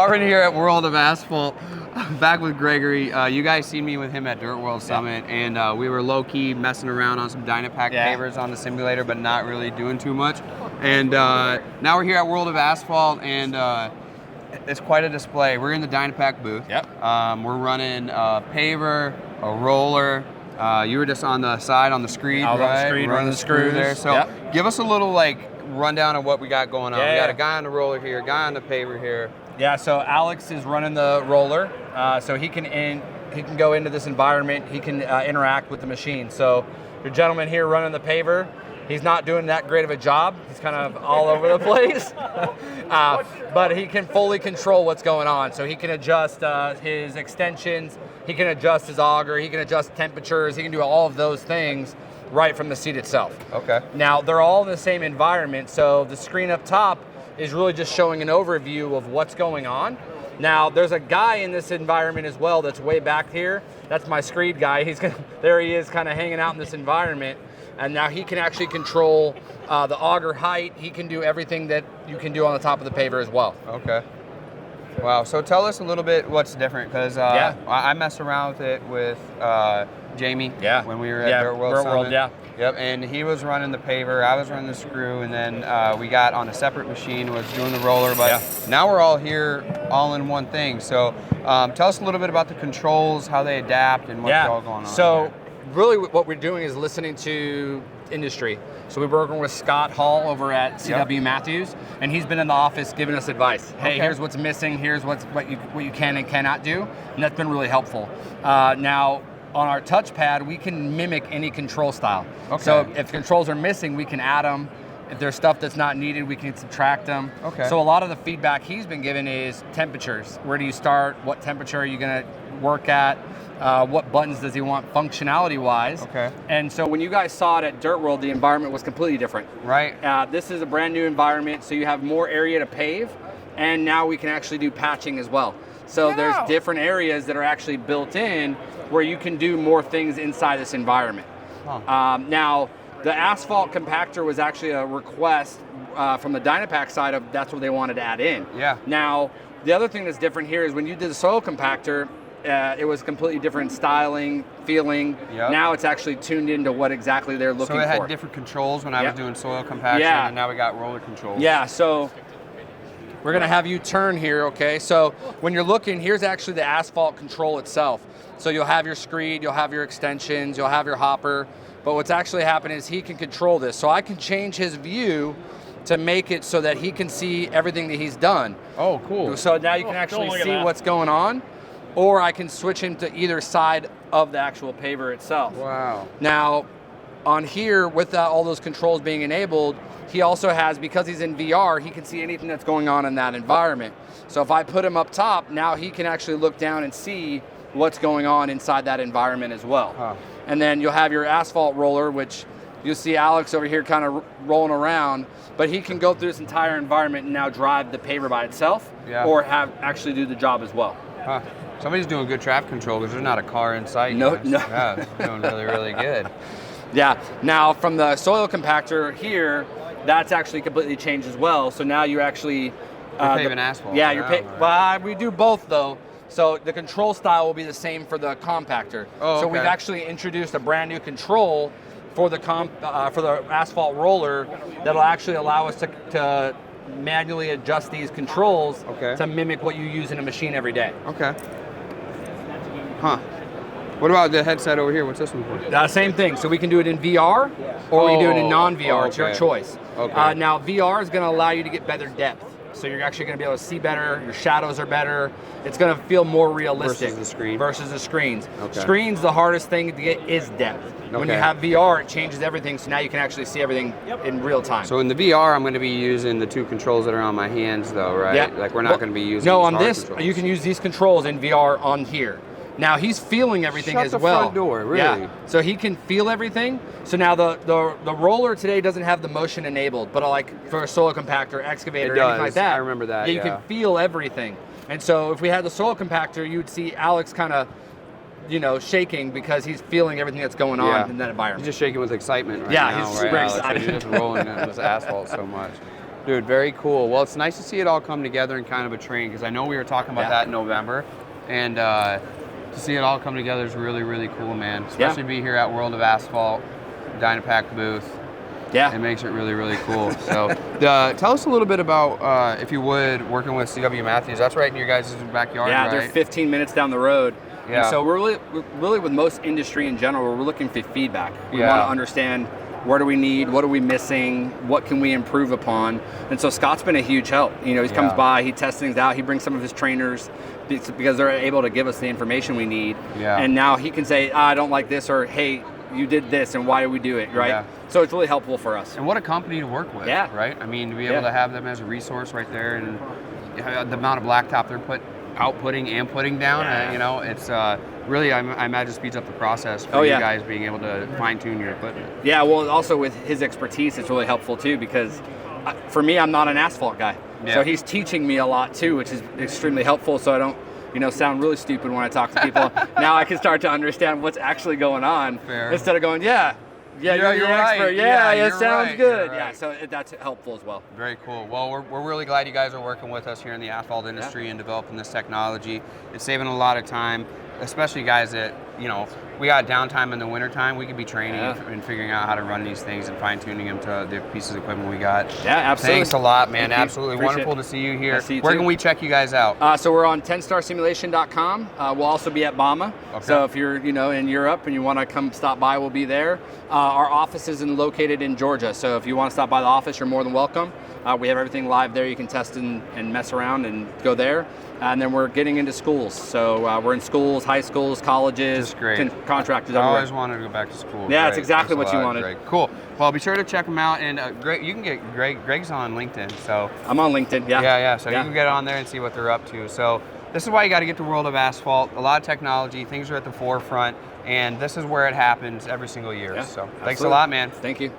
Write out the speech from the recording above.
Already here at World of Asphalt, back with Gregory. You guys seen me with him at Dirt World Summit, and we were low-key messing around on some Dynapack pavers on the simulator, but not really doing too much. And now we're here at World of Asphalt, and it's quite a display. We're in the Dynapack booth. Yep. We're running a paver, a roller. You were just on the side on the screed, I was right? on the screed, running the screws there. So give us a little rundown of what we got going on. We got a guy on the roller here, a guy on the paver here. Yeah, so Alex is running the roller, so he can go into this environment. He can interact with the machine. So your gentleman here running the paver, he's not doing that great of a job. He's kind of all over the place, but he can fully control what's going on. So he can adjust his extensions, he can adjust his auger, he can adjust temperatures, he can do all of those things right from the seat itself. Okay. Now, they're all in the same environment, so the screen up top is really just showing an overview of what's going on. Now, there's a guy in this environment as well that's way back here. That's my screed guy. There he is, kind of hanging out in this environment. And now he can actually control the auger height. He can do everything that you can do on the top of the paver as well. Okay. Wow. So tell us a little bit what's different, because I messed around with it with Jamie when we were at Dirt World Summit. Yep, and he was running the paver, I was running the screw, and then we got on a separate machine, was doing the roller, but now we're all here, all in one thing. So tell us a little bit about the controls, how they adapt, and what's all going on. So really what we're doing is listening to industry. So we're working with Scott Hall over at CW Matthews, and he's been in the office giving us advice. Hey, here's what's missing, here's what you can and cannot do, and that's been really helpful. Now, on our touchpad, we can mimic any control style. Okay. So if controls are missing, we can add them. If there's stuff that's not needed, we can subtract them. Okay. So a lot of the feedback he's been given is temperatures. Where do you start? What temperature are you going to work at? What buttons does he want functionality-wise? Okay. And so when you guys saw it at Dirt World, the environment was completely different. Right. This is a brand new environment, so you have more area to pave, and now we can actually do patching as well. So there's different areas that are actually built in where you can do more things inside this environment. Now, the asphalt compactor was actually a request from the Dynapack side of that's what they wanted to add in. Yeah. Now, the other thing that's different here is when you did the soil compactor, it was completely different styling, feeling. Yep. Now it's actually tuned into what exactly they're looking for. So it had different controls when I was doing soil compaction, and now we got roller controls. Yeah, so we're gonna have you turn here, okay? So when you're looking, here's actually the asphalt control itself. So you'll have your screed, you'll have your extensions, you'll have your hopper, but what's actually happening is he can control this. So I can change his view to make it so that he can see everything that he's done. Oh, cool. So now you can actually see what's going on, or I can switch him to either side of the actual paver itself. Wow. Now, on here, with all those controls being enabled, he also has, because he's in VR, he can see anything that's going on in that environment. So if I put him up top, now he can actually look down and see what's going on inside that environment as well. And then you'll have your asphalt roller, which you'll see Alex over here kind of rolling around, but he can go through this entire environment and now drive the paver by itself, or actually do the job as well. Somebody's doing good traffic control because there's not a car in sight. No. Yeah, it's doing really, really good. Yeah, now from the soil compactor here, that's actually completely changed as well. So now you're actually paving asphalt. Yeah, well, we do both though. So the control style will be the same for the compactor. So we've actually introduced a brand new control for the asphalt roller that'll actually allow us to manually adjust these controls to mimic what you use in a machine every day. Okay. What about the headset over here? What's this one for? Same thing. So we can do it in VR, or we can do it in non-VR. It's your choice. Now, VR is going to allow you to get better depth. So you're actually going to be able to see better. Your shadows are better. It's going to feel more realistic versus the screens. Screens, the hardest thing to get is depth. When you have VR, it changes everything. So now you can actually see everything in real time. So in the VR, I'm going to be using the two controls that are on my hands, though, right? Yeah. Like we're not going to be using. No, on this, you can use these controls in VR on here. Now he's feeling everything as well. Shut the front door, really? Yeah. So he can feel everything. So now the roller today doesn't have the motion enabled, but like for a soil compactor, excavator, anything like that. I remember that. Yeah, you can feel everything. And so if we had the soil compactor, you would see Alex kind of, shaking because he's feeling everything that's going on in that environment. He's just shaking with excitement right now. Yeah, he's super excited. He's just rolling in this asphalt so much. Dude, very cool. Well, it's nice to see it all come together in kind of a train, because I know we were talking about that in November, and to see it all come together is really, really cool, man. Especially be here at World of Asphalt, Dynapack booth. Yeah. It makes it really, really cool. So tell us a little bit about, if you would, working with CW Matthews. That's right in your guys' backyard, right? Yeah, they're 15 minutes down the road. Yeah. And so we're really with most industry in general, we're looking for feedback. We want to understand, where do we need, what are we missing, what can we improve upon? And so Scott's been a huge help. You know, he comes by, he tests things out, he brings some of his trainers because they're able to give us the information we need. Yeah. And now he can say, I don't like this, or hey, you did this and why did we do it, right? Yeah. So it's really helpful for us. And what a company to work with, right? I mean, to be able to have them as a resource right there, and the amount of blacktop they're outputting and putting down, you know, it's really, I imagine, speeds up the process for you guys being able to fine-tune your equipment. Yeah, well, also with his expertise, it's really helpful too, because for me, I'm not an asphalt guy. So he's teaching me a lot too, which is extremely helpful, so I don't, you know, sound really stupid when I talk to people. Now I can start to understand what's actually going on instead of going, you're the expert. It sounds good. Yeah, so that's helpful as well. Very cool. Well, we're really glad you guys are working with us here in the asphalt industry and developing this technology. It's saving a lot of time, especially guys that, you know, we got downtime in the wintertime. We could be training and figuring out how to run these things and fine-tuning them to the pieces of equipment we got. Yeah, absolutely. Thanks a lot, man. Absolutely wonderful to see you here. See you Where too. can we check you guys out? So we're on TenstarSimulation.com. We'll also be at BAMA. So if you're, you know, in Europe and you want to come stop by, we'll be there. Our office is located in Georgia. So if you want to stop by the office, you're more than welcome. We have everything live there. You can test and mess around and go there. And then we're getting into schools. So we're in schools, high schools, colleges, contractors everywhere. I always wanted to go back to school. Yeah, it's exactly what you wanted. Great. Cool. Well, be sure to check them out. And Greg, you can get Greg's on LinkedIn. So I'm on LinkedIn, So you can get on there and see what they're up to. So this is why you got to get to World of Asphalt. A lot of technology, things are at the forefront, and this is where it happens every single year. So thanks a lot, man. Thank you.